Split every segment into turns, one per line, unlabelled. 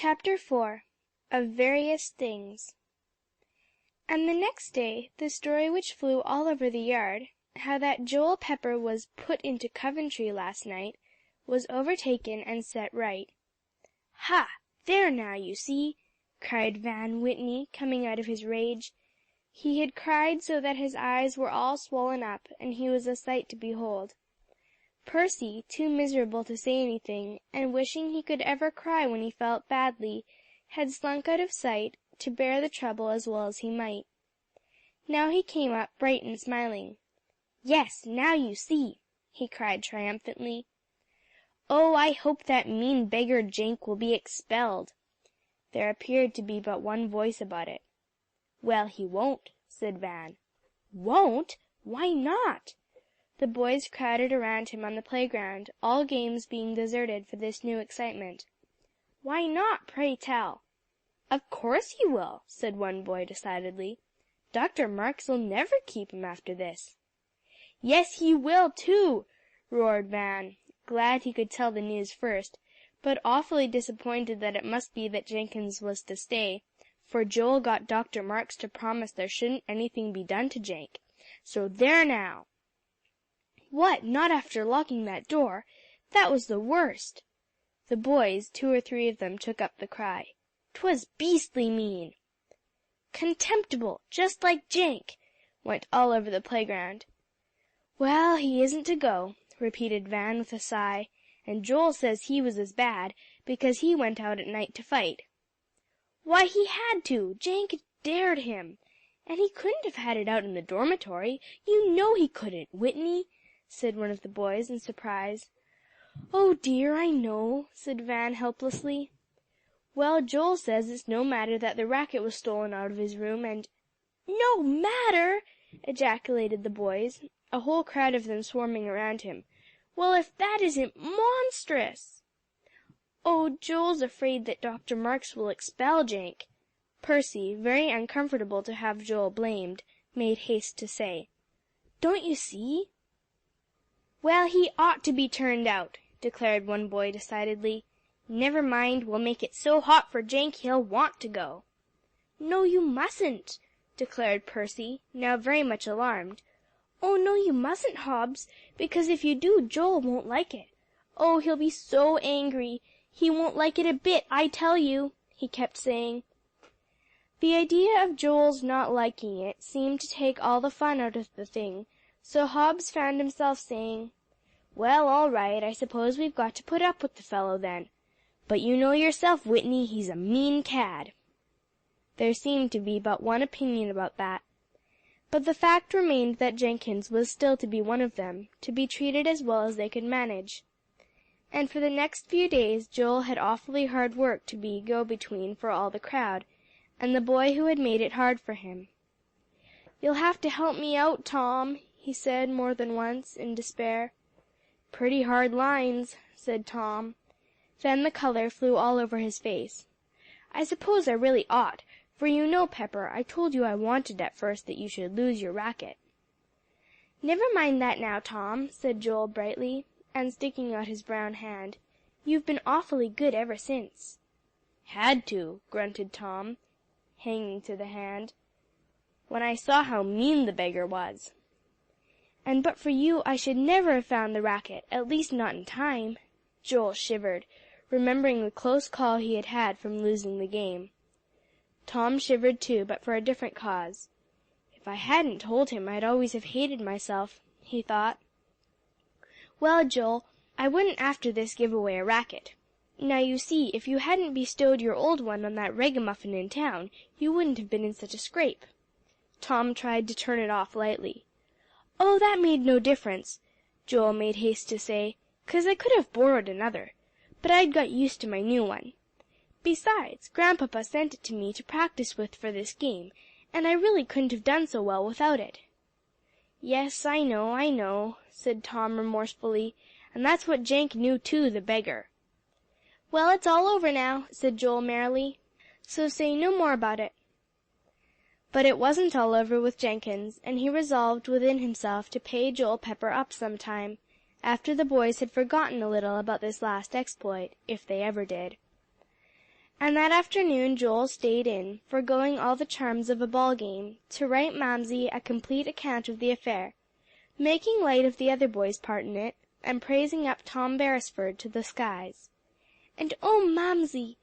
Chapter 4 of Various Things. And the next day the story which flew all over the yard, how that Joel Pepper was put into Coventry last night, was overtaken and set right. "Ha! There now, you see!" cried Van Whitney, coming out of his rage. He had cried so that his eyes were all swollen up, and he was a sight to behold. Percy, too miserable to say anything, and wishing he could ever cry when he felt badly, had slunk out of sight, to bear the trouble as well as he might. Now he came up bright and smiling. "Yes, now you see!" he cried triumphantly. "Oh, I hope that mean beggar Jenk will be expelled." There appeared to be but one voice about it. "Well, he won't," said Van. "Won't? Why not?" The boys crowded around him on the playground, all games being deserted for this new excitement. "Why not, pray tell?" "Of course he will," said one boy decidedly. "Dr. Marks'll never keep him after this." "Yes, he will, too," roared Van, glad he could tell the news first, but awfully disappointed that it must be that Jenkins was to stay, for Joel got Dr. Marks to promise there shouldn't anything be done to Jenk. So there now! "What, not after locking that door? That was the worst." The boys, 2 or 3 of them, took up the cry. "'Twas beastly mean." "Contemptible, just like Jenk," went all over the playground. "Well, he isn't to go," repeated Van with a sigh, "and Joel says he was as bad, because he went out at night to fight." "Why, he had to. Jenk dared him. And he couldn't have had it out in the dormitory. You know he couldn't, Whitney," said one of the boys in surprise. "Oh dear, I know," said Van helplessly. "Well, Joel says it's no matter that the racket was stolen out of his room, and—" "No matter!" ejaculated the boys, a whole crowd of them swarming around him. "Well, if that isn't monstrous!" "Oh, Joel's afraid that Dr. Marks will expel Jenk." Percy, very uncomfortable to have Joel blamed, made haste to say, "Don't you see?" "Well, he ought to be turned out," declared one boy decidedly. "Never mind, we'll make it so hot for Jenk he'll want to go." "No, you mustn't," declared Percy, now very much alarmed. "Oh, no, you mustn't, Hobbs, because if you do, Joel won't like it. Oh, he'll be so angry. He won't like it a bit, I tell you," he kept saying. The idea of Joel's not liking it seemed to take all the fun out of the thing, so Hobbs found himself saying, "Well, all right, I suppose we've got to put up with the fellow then. But you know yourself, Whitney, he's a mean cad." There seemed to be but one opinion about that. But the fact remained that Jenkins was still to be one of them, to be treated as well as they could manage. And for the next few days Joel had awfully hard work to be go-between for all the crowd, and the boy who had made it hard for him. "You'll have to help me out, Tom," he said more than once, in despair. "Pretty hard lines," said Tom. Then the color flew all over his face. "I suppose I really ought, for you know, Pepper, I told you I wanted at first that you should lose your racket." "Never mind that now, Tom," said Joel brightly, and sticking out his brown hand. "You've been awfully good ever since." "Had to," grunted Tom, hanging to the hand, "when I saw how mean the beggar was." "And but for you I should never have found the racket, at least not in time." Joel shivered, remembering the close call he had had from losing the game. Tom shivered too, but for a different cause. "If I hadn't told him, I'd always have hated myself," he thought. "Well, Joel, I wouldn't after this give away a racket. Now you see, if you hadn't bestowed your old one on that ragamuffin in town, you wouldn't have been in such a scrape." Tom tried to turn it off lightly. "Oh, that made no difference," Joel made haste to say, "'cause I could have borrowed another. But I'd got used to my new one. Besides, Grandpapa sent it to me to practice with for this game, and I really couldn't have done so well without it." "Yes, I know," said Tom remorsefully, "and that's what Jenk knew too, the beggar." "Well, it's all over now," said Joel merrily, "so say no more about it." But it wasn't all over with Jenkins, and he resolved within himself to pay Joel Pepper up some time, after the boys had forgotten a little about this last exploit, if they ever did. And that afternoon Joel stayed in, forgoing all the charms of a ball game, to write Mamsie a complete account of the affair, making light of the other boys' part in it, and praising up Tom Beresford to the skies. "And oh, Mamsie,"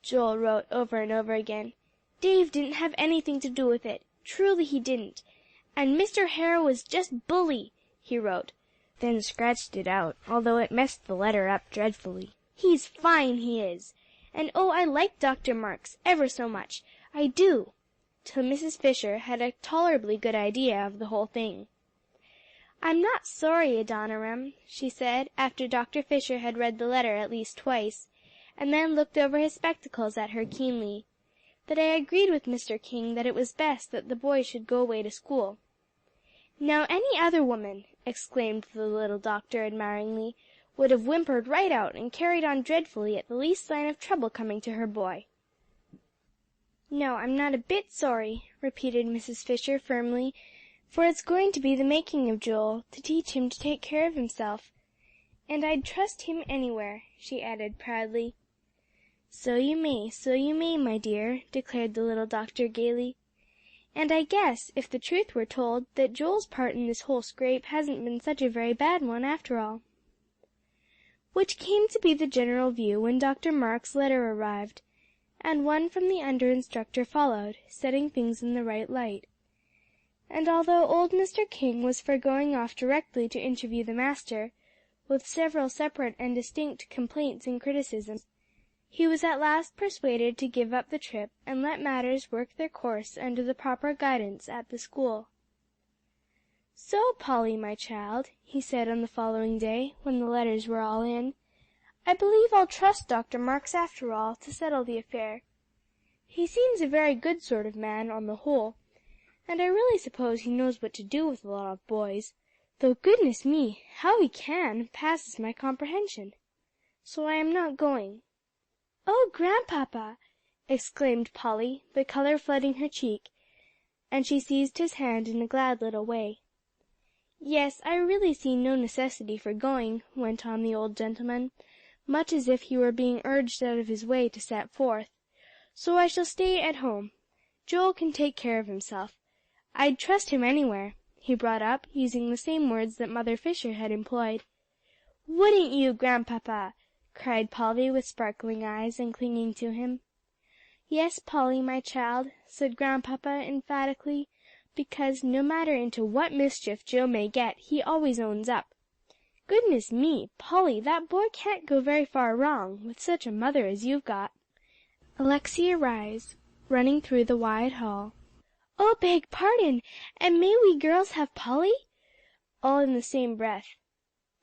Joel wrote over and over again, "Dave didn't have anything to do with it. Truly he didn't. And Mr. Harrow was just bully," he wrote, then scratched it out, although it messed the letter up dreadfully. "He's fine, he is. And oh, I like Dr. Marks ever so much. I do," till Mrs. Fisher had a tolerably good idea of the whole thing. "I'm not sorry, Adoniram," she said, after Dr. Fisher had read the letter at least twice, and then looked over his spectacles at her keenly, "that I agreed with Mr. King that it was best that the boys should go away to school." "Now any other woman," exclaimed the little doctor admiringly, "would have whimpered right out, and carried on dreadfully at the least sign of trouble coming to her boy." "No, I'm not a bit sorry," repeated Mrs. Fisher firmly, "for it's going to be the making of Joel, to teach him to take care of himself. And I'd trust him anywhere," she added proudly. So you may, my dear," declared the little doctor gaily. "And I guess, if the truth were told, that Joel's part in this whole scrape hasn't been such a very bad one after all." Which came to be the general view when Dr. Marks' letter arrived, and one from the under instructor followed, setting things in the right light. And although old Mr. King was for going off directly to interview the master, with several separate and distinct complaints and criticisms, he was at last persuaded to give up the trip and let matters work their course under the proper guidance at the school. "So, Polly, my child," he said on the following day, when the letters were all in, "I believe I'll trust Dr. Marks after all, to settle the affair. He seems a very good sort of man, on the whole, and I really suppose he knows what to do with a lot of boys, though goodness me, how he can, passes my comprehension. So I am not going." "Oh, Grandpapa!" exclaimed Polly, the color flooding her cheek, and she seized his hand in a glad little way. "Yes, I really see no necessity for going," went on the old gentleman, much as if he were being urged out of his way to set forth, "so I shall stay at home. Joel can take care of himself. I'd trust him anywhere," he brought up, using the same words that Mother Fisher had employed. "Wouldn't you, Grandpapa?" cried Polly with sparkling eyes, and clinging to him. "Yes, Polly, my child," said Grandpapa emphatically, because no matter into what mischief Joe may get, he always owns up. Goodness me, Polly, that boy can't go very far wrong, with such a mother as you've got." Alexia Rhys, running through the wide hall. "Oh, beg pardon, and may we girls have Polly?" all in the same breath.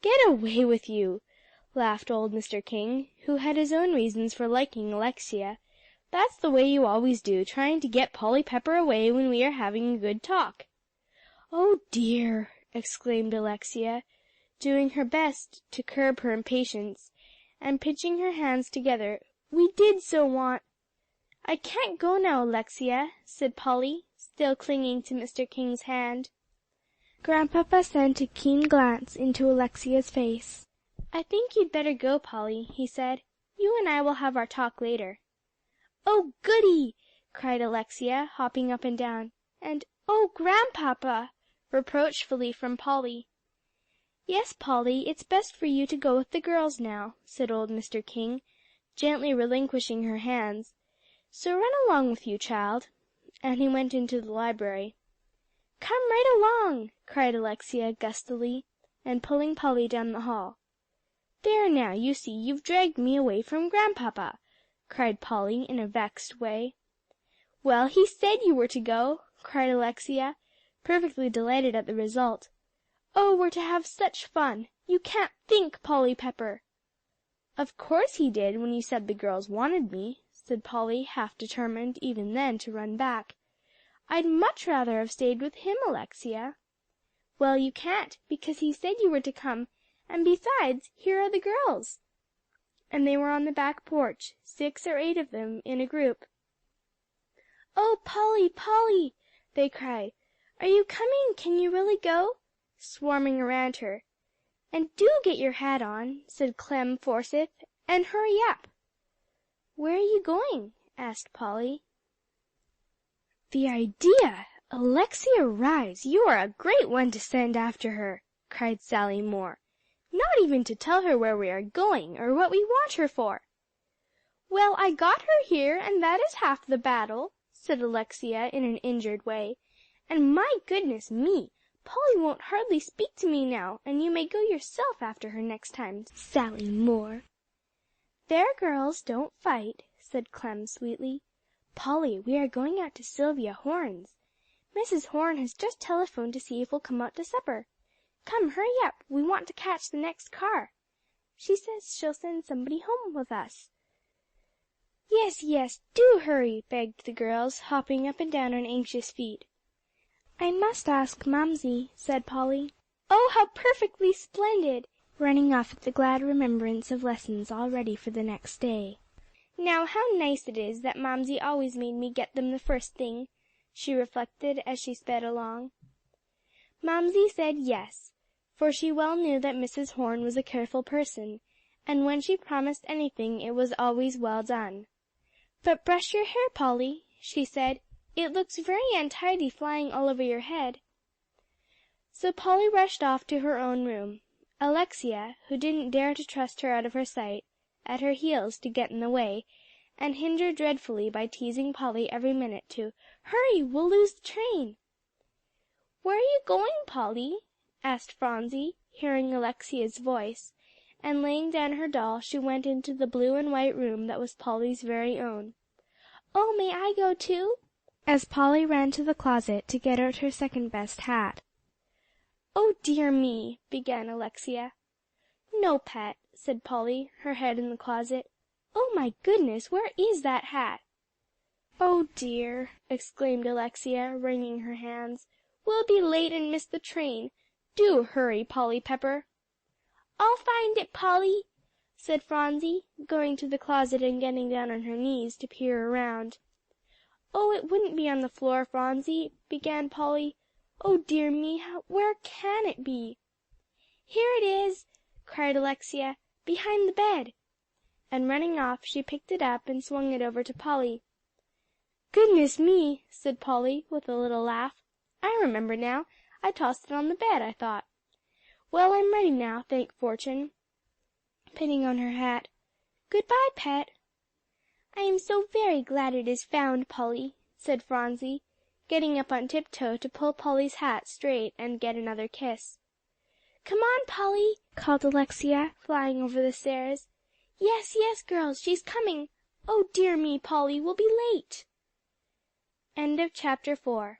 "Get away with you," laughed old Mr. King, who had his own reasons for liking Alexia. "That's the way you always do, trying to get Polly Pepper away when we are having a good talk." "Oh dear!" exclaimed Alexia, doing her best to curb her impatience, and pinching her hands together. "We did so want—" "I can't go now, Alexia," said Polly, still clinging to Mr. King's hand. Grandpapa sent a keen glance into Alexia's face. "I think you'd better go, Polly," he said. "You and I will have our talk later." "Oh, goody!" cried Alexia, hopping up and down. And "Oh, Grandpapa!" reproachfully from Polly. "Yes, Polly, it's best for you to go with the girls now," said old Mr. King, gently relinquishing her hands. "So run along with you, child." And he went into the library. "Come right along," cried Alexia gustily, and pulling Polly down the hall. "There now, you see, you've dragged me away from Grandpapa," cried Polly in a vexed way. "Well, he said you were to go," cried Alexia, perfectly delighted at the result. "Oh, we're to have such fun! You can't think, Polly Pepper!" "Of course he did, when you said the girls wanted me," said Polly, half determined even then to run back. "I'd much rather have stayed with him, Alexia." "Well, you can't, because he said you were to come, and besides, here are the girls." And they were on the back porch, 6 or 8 of them in a group. "Oh, Polly, Polly!" they cried. "Are you coming? Can you really go?" swarming around her. "And do get your hat on," said Clem Forsythe, "and hurry up." "Where are you going?" asked Polly. "The idea! Alexia Rhys, you are a great one to send after her," cried Sally Moore. "Not even to tell her where we are going, or what we want her for." "Well, I got her here, and that is half the battle," said Alexia in an injured way. "And my goodness me! Polly won't hardly speak to me now, and you may go yourself after her next time, Sally Moore." "There, girls, don't fight," said Clem sweetly. "Polly, we are going out to Sylvia Horne's. Mrs. Horne has just telephoned to see if we'll come out to supper. Come, hurry up, we want to catch the next car. She says she'll send somebody home with us." "Yes, yes, do hurry," begged the girls, hopping up and down on anxious feet. "I must ask Mamsie," said Polly. "Oh, how perfectly splendid!" running off at the glad remembrance of lessons all ready for the next day. "Now how nice it is that Mamsie always made me get them the first thing," she reflected as she sped along. Mamsie said yes, for she well knew that Mrs. Horne was a careful person, and when she promised anything it was always well done. "But brush your hair, Polly," she said. "It looks very untidy flying all over your head." So Polly rushed off to her own room, Alexia, who didn't dare to trust her out of her sight, at her heels to get in the way, and hinder dreadfully by teasing Polly every minute to "Hurry, we'll lose the train." "Where are you going, Polly?" asked Phronsie, hearing Alexia's voice, and laying down her doll, she went into the blue and white room that was Polly's very own. "Oh, may I go too?" as Polly ran to the closet to get out her second best hat. "Oh dear me!" began Alexia. "No, Pet," said Polly, her head in the closet. "Oh my goodness, where is that hat?" "Oh dear!" exclaimed Alexia, wringing her hands. "We'll be late and miss the train. Do hurry, Polly Pepper." "I'll find it, Polly," said Phronsie, going to the closet and getting down on her knees to peer around. "Oh, it wouldn't be on the floor, Phronsie," began Polly. "Oh dear me, where can it be?" "Here it is," cried Alexia, "behind the bed." And running off, she picked it up and swung it over to Polly. "Goodness me!" said Polly, with a little laugh. "I remember now. I tossed it on the bed, I thought. Well, I'm ready now, thank fortune," pinning on her hat. "Good bye, Pet." "I am so very glad it is found, Polly," said Phronsie, getting up on tiptoe to pull Polly's hat straight and get another kiss. "Come on, Polly," called Alexia, flying over the stairs. "Yes, yes, girls, she's coming. Oh dear me, Polly, we'll be late." Chapter 5